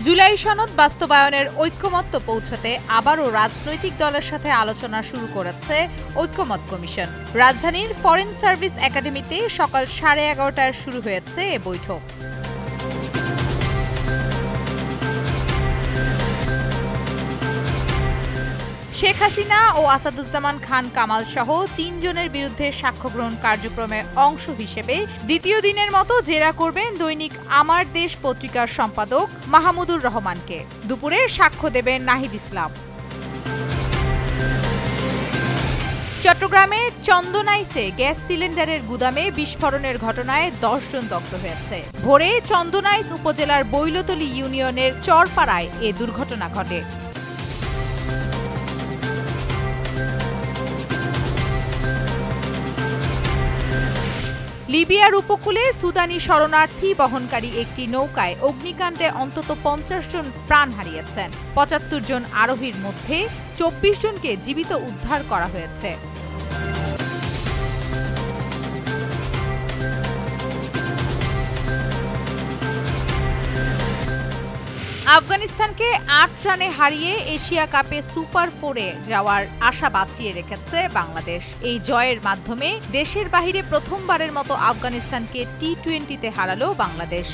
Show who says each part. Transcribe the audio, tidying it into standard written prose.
Speaker 1: জুলাই সনদ বাস্তবায়নের ঐক্যমত্য পৌঁছতে আবারও রাজনৈতিক দলের সাথে আলোচনা শুরু করেছে ঐক্যমত কমিশন। রাজধানীর ফরেন সার্ভিস একাডেমিতে সকাল 11:30টায় শুরু হয়েছে এ বৈঠক। শেখ হাসিনা ও আসাদুজ্জামান খান কামাল সহ ৩ জনের বিরুদ্ধে সাক্ষ্য গ্রহণ কার্যক্রমের অংশ হিসেবে দ্বিতীয় দিনের মতো জেরা করবেন দৈনিক আমার দেশ পত্রিকার সম্পাদক মাহমুদুর রহমানকে। দুপুরে সাক্ষ্য দেবেন নাহিদ ইসলাম। চট্টগ্রামে চন্দনাইসে গ্যাস সিলিন্ডারের গুদামে বিস্ফোরণের ঘটনায় ১০ জন দগ্ধ হয়েছে। ভোরে চন্দনাইস উপজেলার বৈলতলী ইউনিয়নের চরপাড়ায় এ দুর্ঘটনা ঘটে। লিবিয়ার উপকূলে সুদানি শরণার্থী বহনকারী একটি নৌকায় অগ্নিকাণ্ডে অন্তত ৫০ জন প্রাণ হারিয়েছেন। ৭৫ জন আরোহীর মধ্যে ২৪ জনকে জীবিত উদ্ধার করা হয়েছে। আফগানিস্তানকে ৮ রানে হারিয়ে এশিয়া কাপে সুপার 4-এ যাওয়ার আশা বাঁচিয়ে রেখেছে বাংলাদেশ। এই জয়ের মাধ্যমে দেশের বাহিরে প্রথমবারের মতো আফগানিস্তানকে টি-20-তে হারালো বাংলাদেশ।